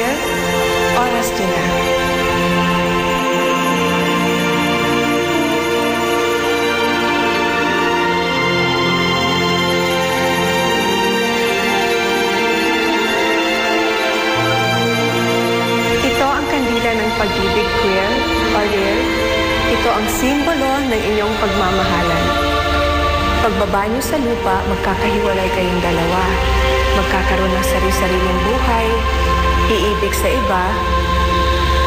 Ariel, oras din na. Ito ang kandila ng pag-ibig, Quill, Ariel. Ito ang simbolo ng inyong pagmamahalan. Pagbaba niyo sa lupa, magkakahiwalay kayong dalawa. Magkakaroon ng sari-sariling buhay, iibig sa iba,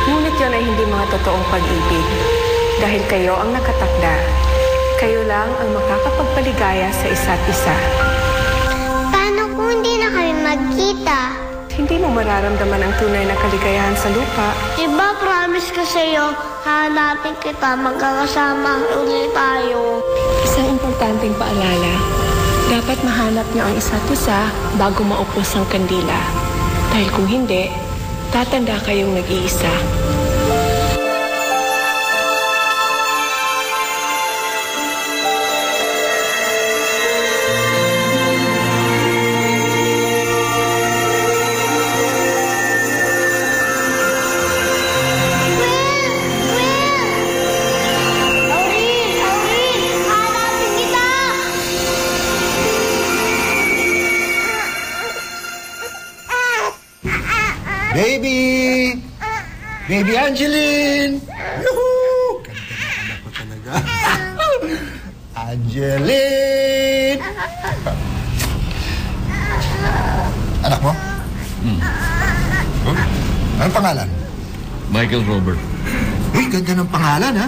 ngunit yun ay hindi mga totoong pag-ibig. Dahil kayo ang nakatakda, kayo lang ang makakapagpaligaya sa isa't isa. Paano kung hindi na kami magkita? Hindi mo mararamdaman ang tunay na kaligayahan sa lupa. Diba promise ko sa'yo, hanapin kita, magkakasama ulit tayo. Isang importanteng paalala, dapat mahanap niyo ang isa't isa bago maupos ang kandila. Dahil kung hindi, tatanda kayong nag-iisa. Baby! Baby Angeline! Yuhu! Ganda na anak ko talaga. Angeline! Anak mo? Anong pangalan? Michael Robert. Uy, ganda ng pangalan, ha?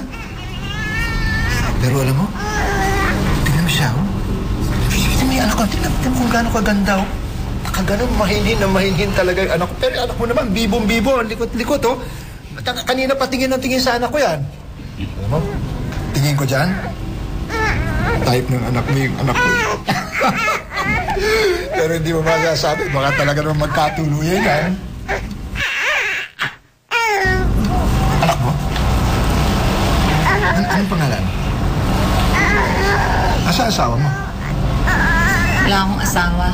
Pero alam mo, tingnan mo siya, oh. Tingnan mo yung anak ko. Tingnan mo kung gaano kaganda, oh. Nakaganon, mahinhin talaga yung anak ko. Pero yung anak mo naman, bibong-bibo, likot-likot, oh. Kanina patingin ng tingin sa anak ko yan. Alam mo, tingin ko dyan, type ng anak mo yung anak ko. Pero hindi mo masasabi, baka talaga naman magkatuluyan yan. Anak mo? Anong pangalan? Asa asawa mo? Wala akong asawa.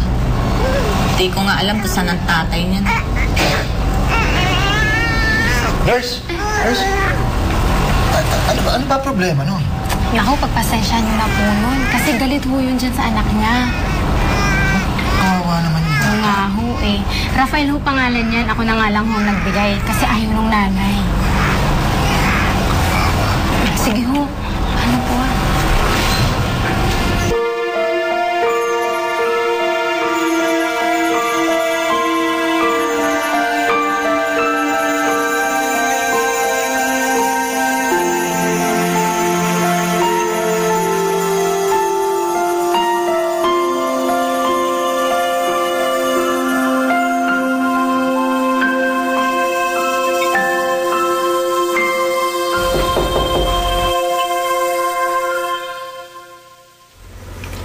Hindi ko nga alam kung saan ang tatay niya. Nurse? Nurse? Ano ba problema nun? Naku, pagpasensya niyo na po nun. Kasi galit ho yun dyan sa anak niya. Kawawa naman yun. Oo nga ho eh. Rafael ho pangalan niyan. Ako na nga lang ho nagbigay. Kasi ayaw nung nanay. Sige ho. Ano po ah?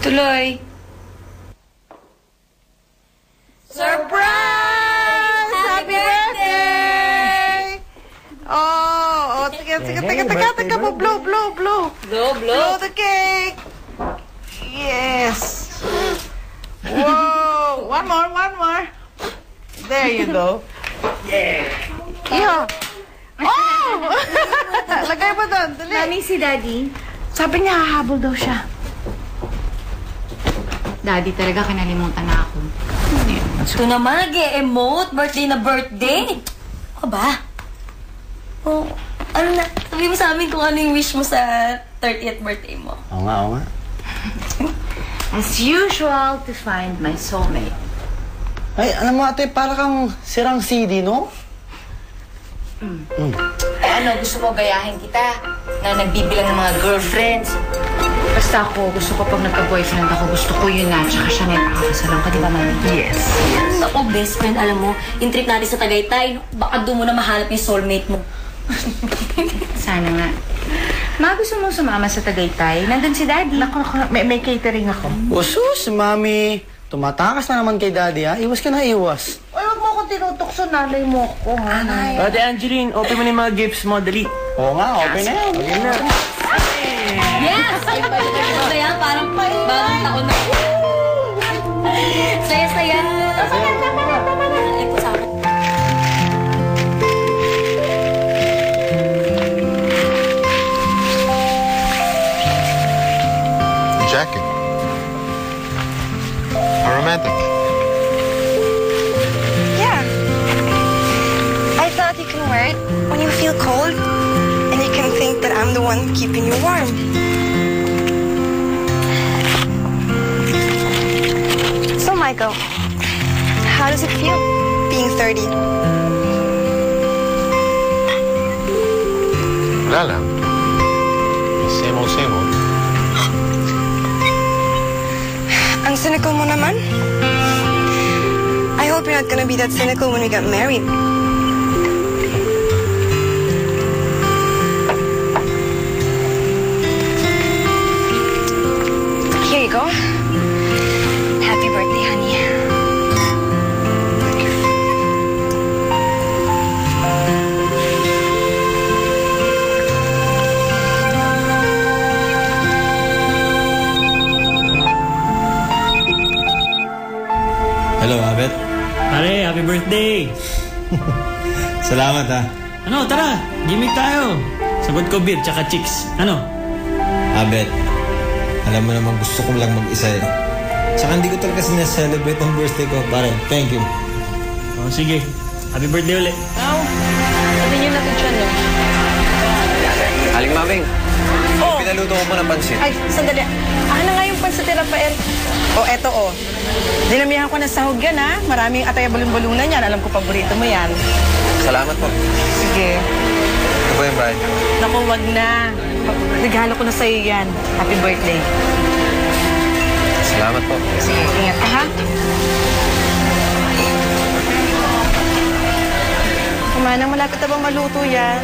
Tuloy. Surprise! Happy birthday! Oh, teka mo. Blow. Blow the cake. Yes. Whoa. One more. There you go. Yeah. Oh! Lagay mo doon. Dali. Mami, si Daddy. Sabi niya, hahabol daw siya. Daddy, talaga kinalimutan na ako. Ito naman, nag-e-emote. Birthday na birthday. Ano ba? Oh, ano na? Sabi mo sa amin kung ano yung wish mo sa 30th birthday mo. Oo nga. As usual, to find my soulmate. Ay, alam mo ate, para kang sirang CD, no? Ano, gusto mo gayahin kita na nagbibilang ng mga girlfriends? Basta ako, gusto ko pag nagka-boyfriend ako, gusto ko yun na. Tsaka siya ngayon pakakasalan ka, di ba, Mami? Yes. Ako, best friend, alam mo, yung trip natin sa Tagaytay, baka doon mo na mahanap yung soulmate mo. Sana nga. Ma, gusto mo sumama sa Tagaytay? Nandun si Daddy. Naku, may catering ako. Usus, mami. Tumatakas na naman kay daddy, ha? Iwas ka na, iwas. Ay, huwag mo akong tinutokso, nanay mo ako, ha? Ate Angeline, open mo na yung mga gifts mo, dali. Oo nga, open na yan. Okay na. Yes! Saya, parang bagong taon na. Saya-saya. Tama na. Ito sa akin. can wear it when you feel cold, and you can think that I'm the one keeping you warm. So, Michael, how does it feel being 30? Wala lang. Same old, same old. Ang cynical mo naman. I hope you're not gonna be that cynical when we get married. Here you go. Happy birthday, honey. Thank you. Hello, Abet. Pare, happy birthday! Salamat, ha. Ano, tara! Gimmick tayo! Sagot ko beer, tsaka chicks. Ano? Abet, alam mo naman gusto ko lang mag-isa eh. Tsaka hindi ko talaga sinaselebrate ang birthday ko. Pare, thank you. O, sige. Happy birthday ulit. Sabi niyo natin siya, no? Aling Mabing, pinaluto ko pa ng pansit. Ay, sandali. Na nga yung pansit ni Rafael. Eto, dinamihan ko ng sahog yan, ha? Maraming atay bulong-bulong na yan. Alam ko, paborito mo yan. Salamat po. Sige. Ito po yung bride. Naku, wag na. Regalo ko na sa'yo yan. Happy birthday. Salamat po. Sige, ingat ka, ha? Kumanang malapit na bang maluto yan?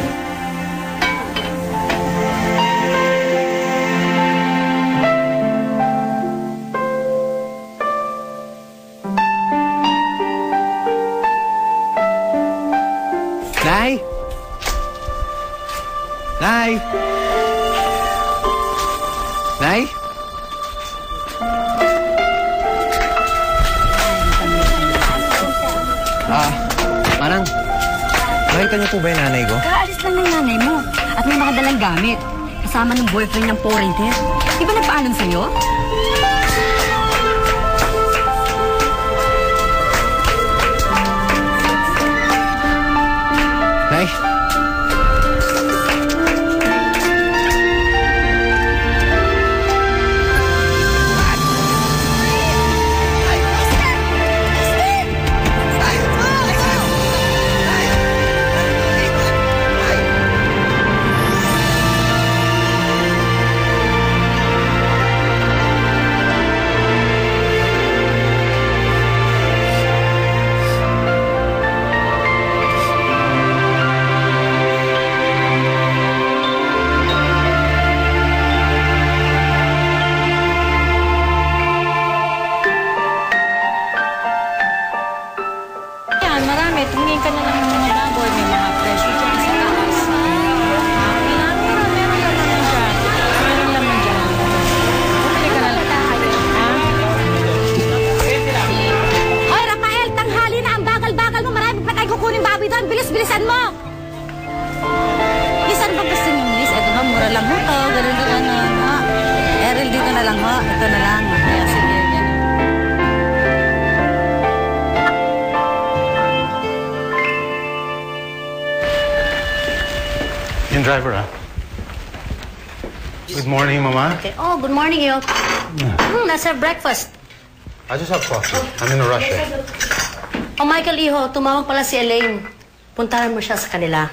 Nay! Nay! Nay? Manang, nakita niyo po ba yung nanay ko? Kaalis lang ng nanay mo at may mga dalang gamit. Kasama ng boyfriend ng foreigner. Di ba nagpaalam sa'yo? Nay? Marami. Tumingin ka na lang ng mga baboy. May mga fresh dyan sa taas. Meron naman dyan. Meron naman dyan. Bumili ka na lang. Hoy, Rafael! Tanghali na! Ang bagal-bagal mo! Marami pa tayo kukunin baboy doon! Bilis-bilisan mo! Miss, ano ba gusto niyo, Miss? Ito nga, mura lang ho to. Ganun na lang, ha? Errol, dito na lang, ho. Ito na lang. Kaya sige, ganun. Yung driver, ha? Good morning, Mama. Okay. Oh, good morning, yo. Let's have breakfast. I just have coffee. I'm in a rush, eh. Oh, Michael, iho, tumawag pala si Elaine. Puntahan mo siya sa kanila.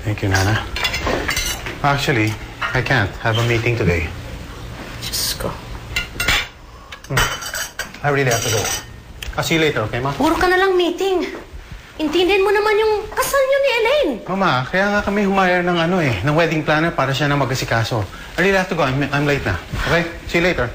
Thank you, Nana. Actually, I can't. I have a meeting today. Diyos ko. I really have to go. I'll see you later, okay, Ma? Puro ka na lang meeting. Intindihin mo naman yung kasal niyo ni Elaine. Mama, kaya nga kami humire ng ng wedding planner para siya na mag-asikaso. I really have to go. I'm late na. Okay? See you later.